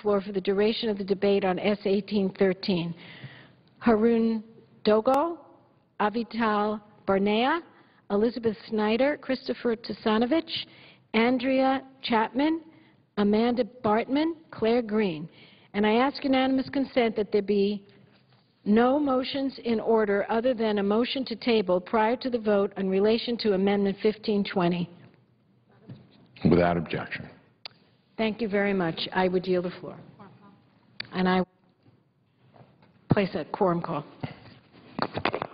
floor for the duration of the debate on S. 1813. Harun Dogal, Avital Barnea, Elizabeth Snyder, Christopher Tusanovich, Andrea Chapman, Amanda Bartman, Claire Green. And I ask unanimous consent that there be no motions in order other than a motion to table prior to the vote in relation to Amendment 1520. Without objection. Thank you very much. I would yield the floor. And I place a quorum call.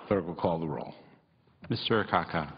Clerk will call the roll. Mr. Akaka.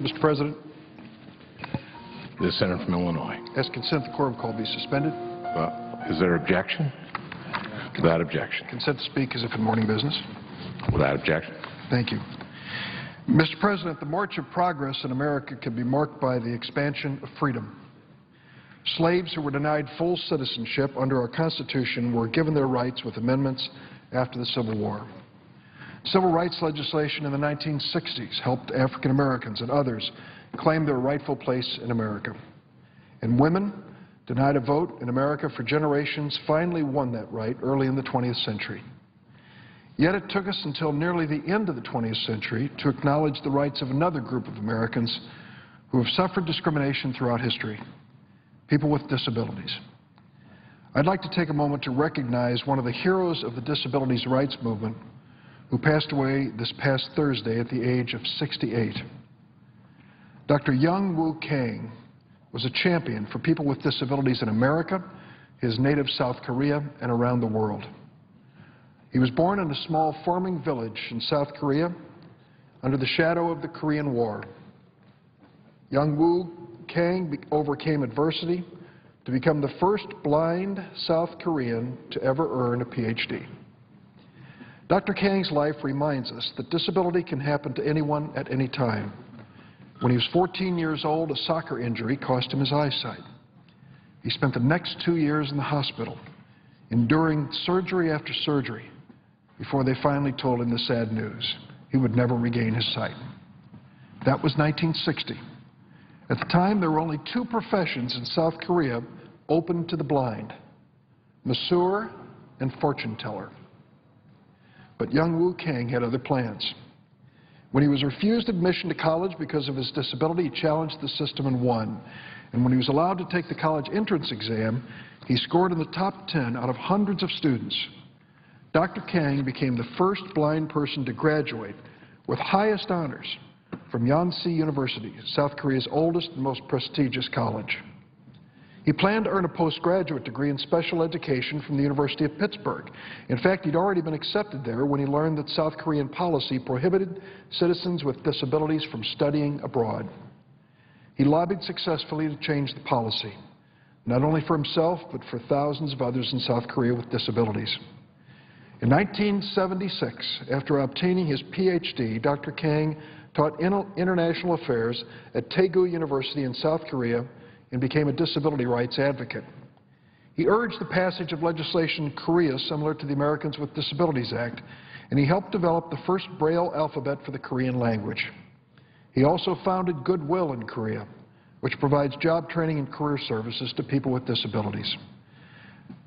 Mr. President. The senator from Illinois. As consent, the quorum call be suspended. Is there objection? Without objection. Consent to speak as if in morning business. Without objection. Thank you. Mr. President, the march of progress in America can be marked by the expansion of freedom. Slaves who were denied full citizenship under our Constitution were given their rights with amendments after the Civil War. Civil rights legislation in the 1960s helped African Americans and others claim their rightful place in America. And women, denied a vote in America for generations, finally won that right early in the 20th century. Yet it took us until nearly the end of the 20th century to acknowledge the rights of another group of Americans who have suffered discrimination throughout history, people with disabilities. I'd like to take a moment to recognize one of the heroes of the disabilities rights movement who passed away this past Thursday at the age of 68. Dr. Young Woo Kang was a champion for people with disabilities in America, his native South Korea, and around the world. He was born in a small farming village in South Korea under the shadow of the Korean War. Young Woo Kang overcame adversity to become the first blind South Korean to ever earn a PhD. Dr. Kang's life reminds us that disability can happen to anyone at any time. When he was 14 years old, a soccer injury cost him his eyesight. He spent the next 2 years in the hospital, enduring surgery after surgery, before they finally told him the sad news. He would never regain his sight. That was 1960. At the time, there were only 2 professions in South Korea open to the blind: masseur and fortune teller. But young Woo Kang had other plans. When he was refused admission to college because of his disability, he challenged the system and won. And when he was allowed to take the college entrance exam, he scored in the top 10 out of hundreds of students. Dr. Kang became the first blind person to graduate with highest honors from Yonsei University, South Korea's oldest and most prestigious college. He planned to earn a postgraduate degree in special education from the University of Pittsburgh. In fact, he'd already been accepted there when he learned that South Korean policy prohibited citizens with disabilities from studying abroad. He lobbied successfully to change the policy. not only for himself, but for thousands of others in South Korea with disabilities. In 1976, after obtaining his Ph.D., Dr. Kang taught international affairs at Daegu University in South Korea and became a disability rights advocate. He urged the passage of legislation in Korea similar to the Americans with Disabilities Act, and he helped develop the first Braille alphabet for the Korean language. He also founded Goodwill in Korea, which provides job training and career services to people with disabilities.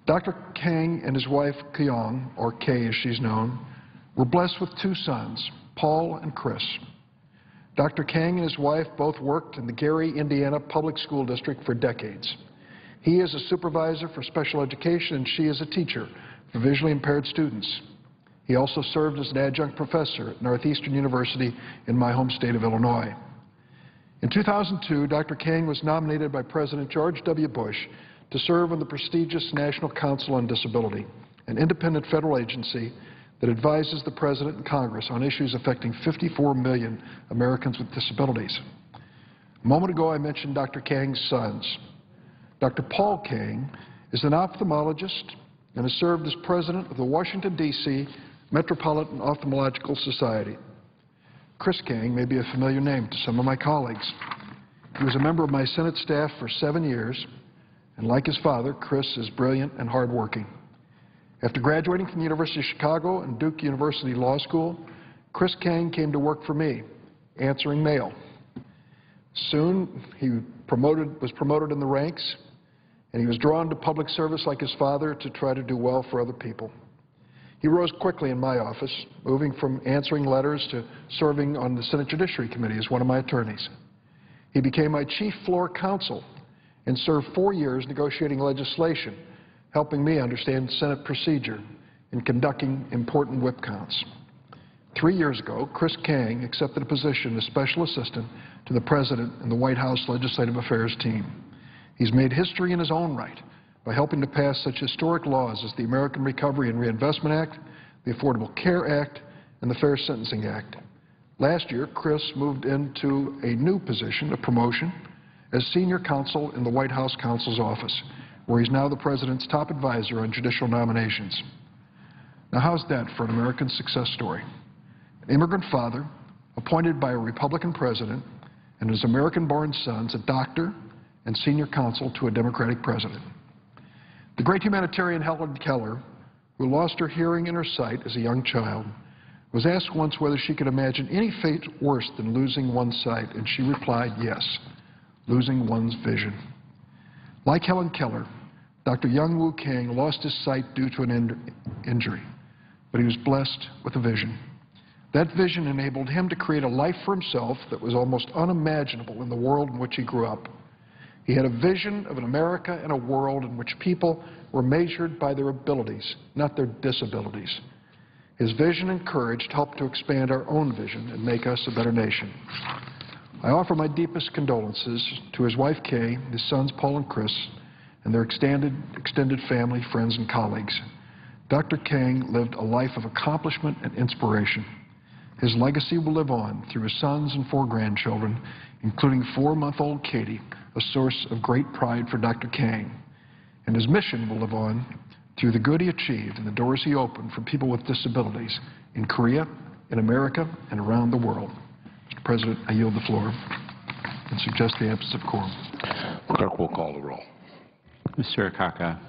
Dr. Kang and his wife, Kyung, or Kay as she's known, were blessed with two sons, Paul and Chris. Dr. Kang and his wife both worked in the Gary, Indiana Public School District for decades. He is a supervisor for special education and she is a teacher for visually impaired students. He also served as an adjunct professor at Northeastern University in my home state of Illinois. In 2002, Dr. Kang was nominated by President George W. Bush to serve on the prestigious National Council on Disability, an independent federal agency that advises the President and Congress on issues affecting 54 million Americans with disabilities. A moment ago, I mentioned Dr. Kang's sons. Dr. Paul Kang is an ophthalmologist and has served as president of the Washington, D.C. Metropolitan Ophthalmological Society. Chris Kang may be a familiar name to some of my colleagues. He was a member of my Senate staff for 7 years, and like his father, Chris is brilliant and hardworking. After graduating from the University of Chicago and Duke University Law School, Chris Kang came to work for me, answering mail. Soon, he was promoted in the ranks, and he was drawn to public service like his father to try to do well for other people. He rose quickly in my office, moving from answering letters to serving on the Senate Judiciary Committee as one of my attorneys. He became my chief floor counsel and served 4 years negotiating legislation, helping me understand Senate procedure and conducting important whip counts. 3 years ago, Chris Kang accepted a position as special assistant to the President in the White House Legislative Affairs team. He's made history in his own right by helping to pass such historic laws as the American Recovery and Reinvestment Act, the Affordable Care Act, and the Fair Sentencing Act. Last year, Chris moved into a new position, a promotion, as senior counsel in the White House counsel's office, where he's now the President's top advisor on judicial nominations. Now, how's that for an American success story? An immigrant father, appointed by a Republican president, and his American-born sons, a doctor and senior counsel to a Democratic president. The great humanitarian Helen Keller, who lost her hearing and her sight as a young child, was asked once whether she could imagine any fate worse than losing one's sight, and she replied, yes, losing one's vision. Like Helen Keller, Dr. Young Woo Kang lost his sight due to an injury, but he was blessed with a vision. That vision enabled him to create a life for himself that was almost unimaginable in the world in which he grew up. He had a vision of an America and a world in which people were measured by their abilities, not their disabilities. His vision and courage helped to expand our own vision and make us a better nation. I offer my deepest condolences to his wife Kay, his sons Paul and Chris, and their extended family, friends, and colleagues. Dr. Kang lived a life of accomplishment and inspiration. His legacy will live on through his sons and 4 grandchildren, including 4-month-old Katie, a source of great pride for Dr. Kang. And his mission will live on through the good he achieved and the doors he opened for people with disabilities in Korea, in America, and around the world. Mr. President, I yield the floor and suggest the absence of quorum. Clerk will call the roll. Mr. Akaka.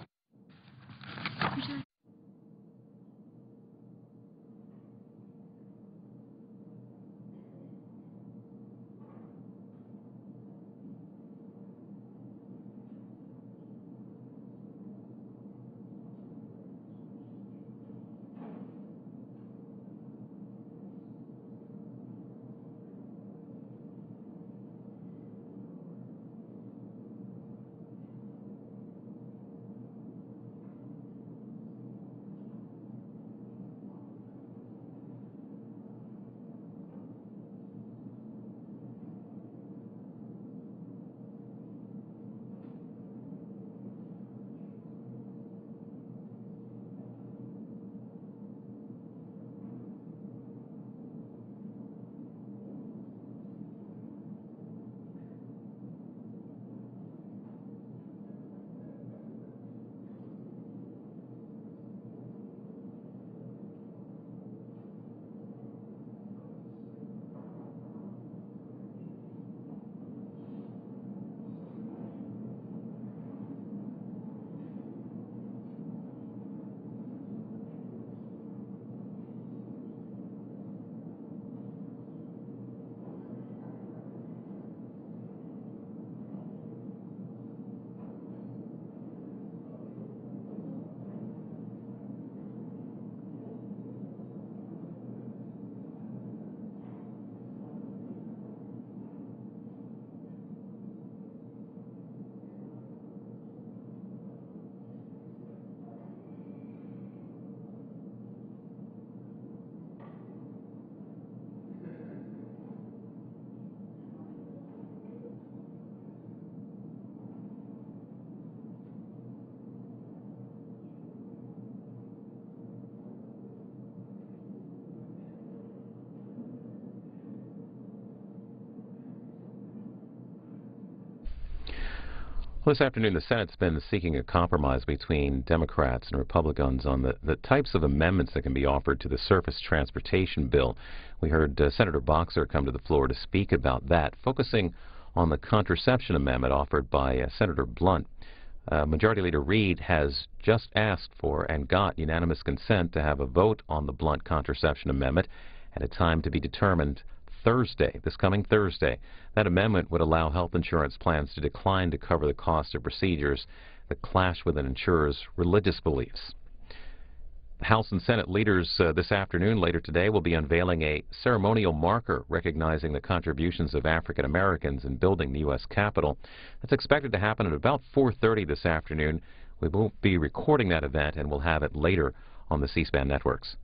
Well, this afternoon, the Senate's been seeking a compromise between Democrats and Republicans on the types of amendments that can be offered to the surface transportation bill. We heard Senator Boxer come to the floor to speak about that, focusing on the contraception amendment offered by Senator Blunt. Majority Leader Reid has just asked for and got unanimous consent to have a vote on the Blunt contraception amendment at a time to be determined Thursday, this coming Thursday. That amendment would allow health insurance plans to decline to cover the cost of procedures that clash with an insurer's religious beliefs. House and Senate leaders this afternoon, later today, will be unveiling a ceremonial marker recognizing the contributions of African Americans in building the U.S. Capitol. That's expected to happen at about 4:30 this afternoon. We will be recording that event and we'll have it later on the C-SPAN networks.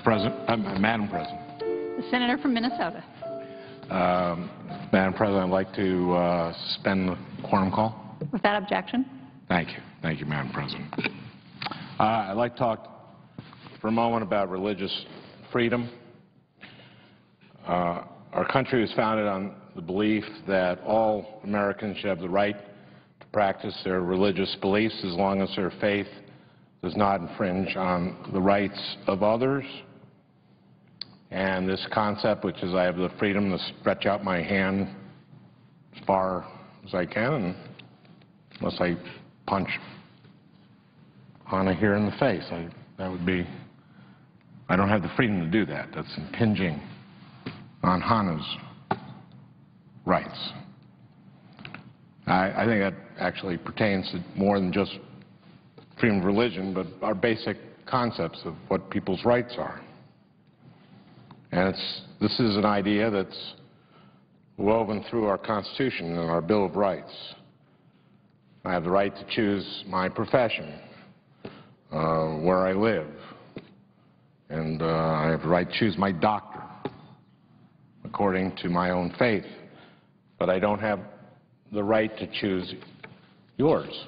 Madam President. The senator from Minnesota. Madam President, I'd like to suspend the quorum call. Without objection. Thank you. Thank you, Madam President. I'd like to talk for a moment about religious freedom. Our country was founded on the belief that all Americans should have the right to practice their religious beliefs as long as their faith does not infringe on the rights of others. And this concept, which is I have the freedom to stretch out my hand as far as I can, unless I punch Hannah here in the face. I don't have the freedom to do that. That's impinging on Hannah's rights. I think that actually pertains to more than just freedom of religion, but our basic concepts of what people's rights are. And this is an idea that's woven through our Constitution and our Bill of Rights. I have the right to choose my profession, where I live, and I have the right to choose my doctor according to my own faith, but I don't have the right to choose yours.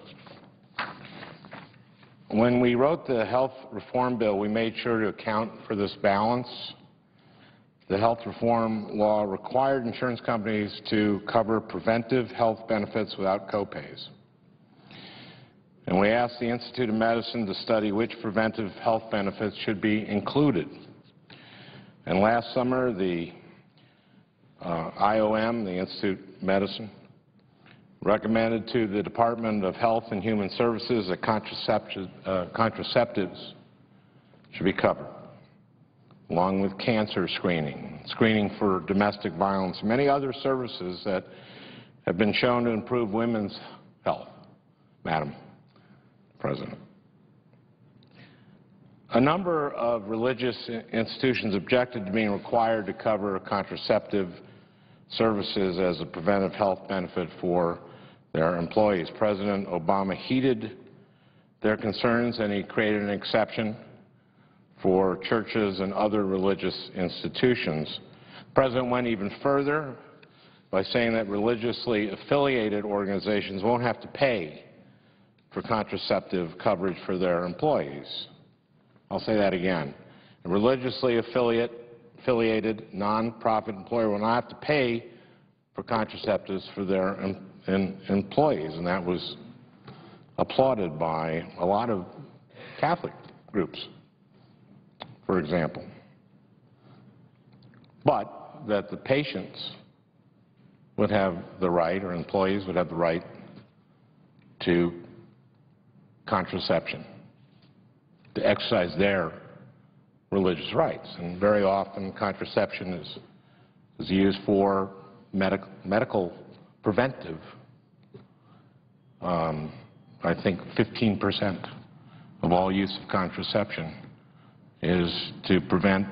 When we wrote the health reform bill, we made sure to account for this balance. The health reform law required insurance companies to cover preventive health benefits without copays. And we asked the Institute of Medicine to study which preventive health benefits should be included. And last summer, the IOM, the Institute of Medicine, recommended to the Department of Health and Human Services that contraceptives should be covered, along with cancer screening, screening for domestic violence, and many other services that have been shown to improve women's health, Madam President. A number of religious institutions objected to being required to cover contraceptive services as a preventive health benefit for their employees. President Obama heeded their concerns, and he created an exception for churches and other religious institutions. The President went even further by saying that religiously affiliated organizations won't have to pay for contraceptive coverage for their employees. I'll say that again. A religiously affiliated nonprofit employer will not have to pay for contraceptives for their employees, and that was applauded by a lot of Catholic groups, for example. But that the patients would have the right, or employees would have the right to contraception, to exercise their religious rights. And very often contraception is used for medical preventive. I think 15% of all use of contraception is to prevent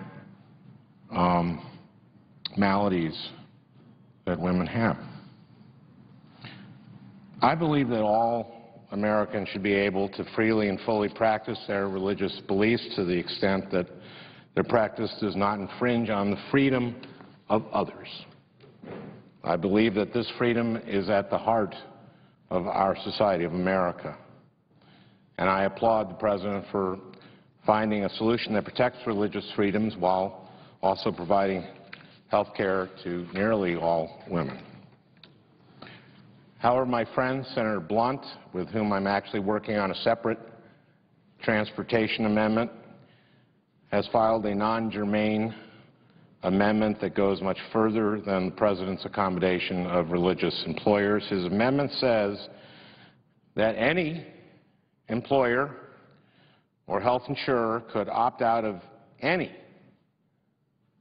maladies that women have. I believe that all Americans should be able to freely and fully practice their religious beliefs to the extent that their practice does not infringe on the freedom of others. I believe that this freedom is at the heart of our society, of America. And I applaud the President for finding a solution that protects religious freedoms while also providing health care to nearly all women. However, my friend, Senator Blunt, with whom I'm actually working on a separate transportation amendment, has filed a non-germane amendment that goes much further than the President's accommodation of religious employers. His amendment says that any employer or health insurer could opt out of any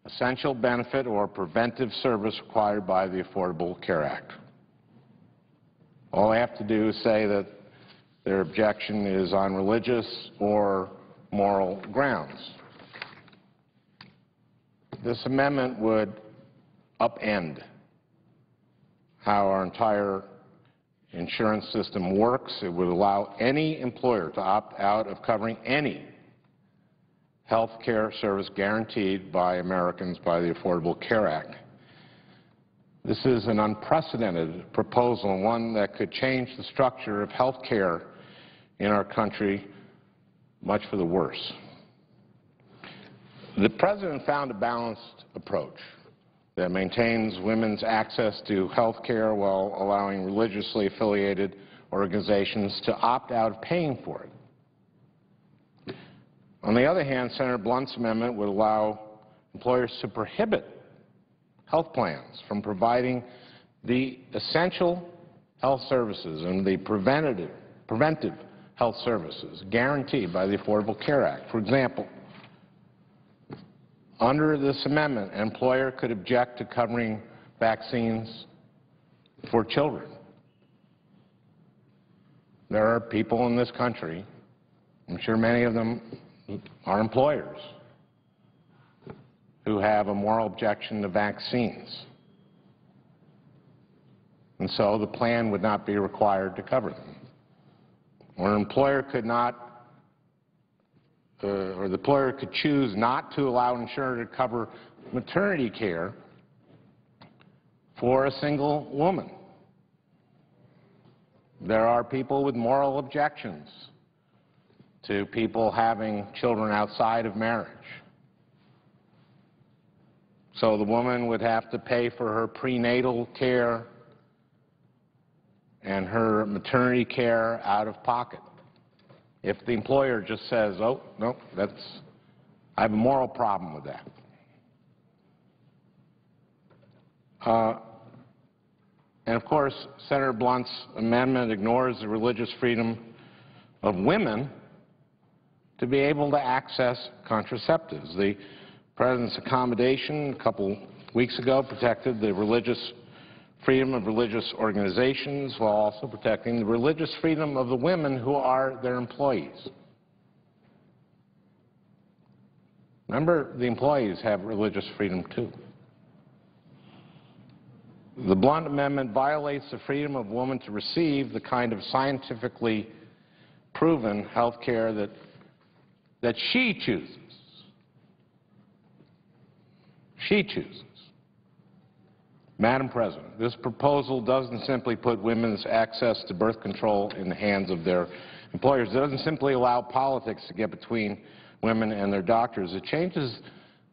essential benefit or preventive service required by the Affordable Care Act. All they have to do is say that their objection is on religious or moral grounds. This amendment would upend how our entire insurance system works. It would allow any employer to opt out of covering any health care service guaranteed by Americans by the Affordable Care Act. This is an unprecedented proposal, and one that could change the structure of health care in our country, much for the worse. The President found a balanced approach that maintains women's access to health care while allowing religiously affiliated organizations to opt out of paying for it. On the other hand, Senator Blunt's amendment would allow employers to prohibit health plans from providing the essential health services and the preventive health services guaranteed by the Affordable Care Act. For example, under this amendment, an employer could object to covering vaccines for children. There are people in this country, I'm sure many of them are employers, who have a moral objection to vaccines. And so the plan would not be required to cover them. Or an employer could not or the employer could choose not to allow an insurer to cover maternity care for a single woman. There are people with moral objections to people having children outside of marriage. So the woman would have to pay for her prenatal care and her maternity care out of pocket. If the employer just says, oh, no, I have a moral problem with that. And of course, Senator Blunt's amendment ignores the religious freedom of women to be able to access contraceptives. The President's accommodation a couple weeks ago protected the religious freedom of religious organizations while also protecting the religious freedom of the women who are their employees. Remember, the employees have religious freedom too. The Blunt Amendment violates the freedom of women to receive the kind of scientifically proven health care that she chooses. She chooses. Madam President, this proposal doesn't simply put women's access to birth control in the hands of their employers. It doesn't simply allow politics to get between women and their doctors. It changes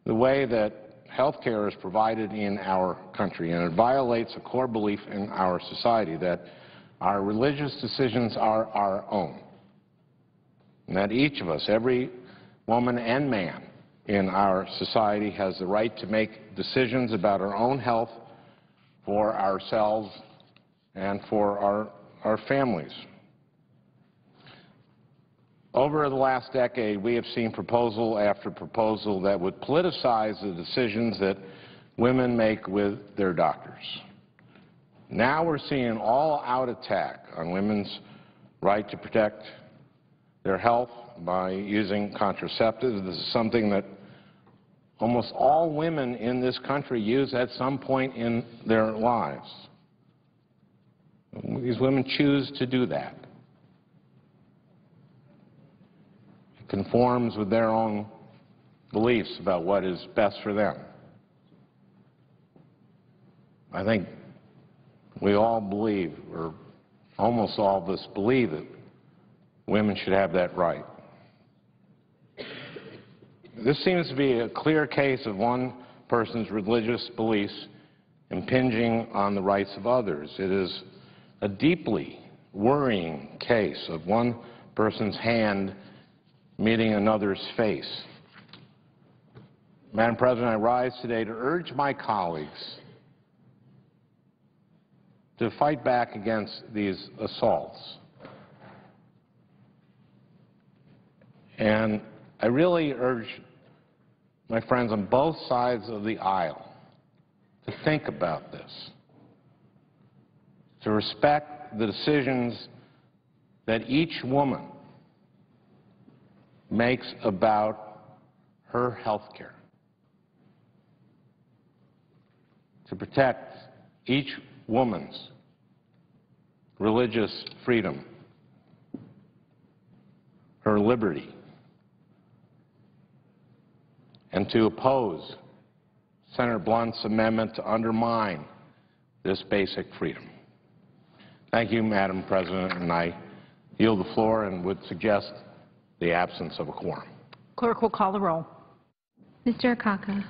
the way that health care is provided in our country, and it violates a core belief in our society that our religious decisions are our own, and that each of us, every woman and man in our society, has the right to make decisions about our own health for ourselves and for our families. Over the last decade, we have seen proposal after proposal that would politicize the decisions that women make with their doctors. Now we're seeing an all-out attack on women's right to protect their health by using contraceptives. This is something that almost all women in this country use at some point in their lives. These women choose to do that. It conforms with their own beliefs about what is best for them. I think we all believe, or almost all of us believe, that women should have that right. This seems to be a clear case of one person's religious beliefs impinging on the rights of others. It is a deeply worrying case of one person's hand meeting another's face. Madam President, I rise today to urge my colleagues to fight back against these assaults. And I really urge my friends on both sides of the aisle to think about this, to respect the decisions that each woman makes about her health care, to protect each woman's religious freedom, her liberty, and to oppose Senator Blunt's amendment to undermine this basic freedom. Thank you, Madam President, and I yield the floor and would suggest the absence of a quorum. Clerk will call the roll. Mr. Akaka.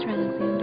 Mr. Alexander.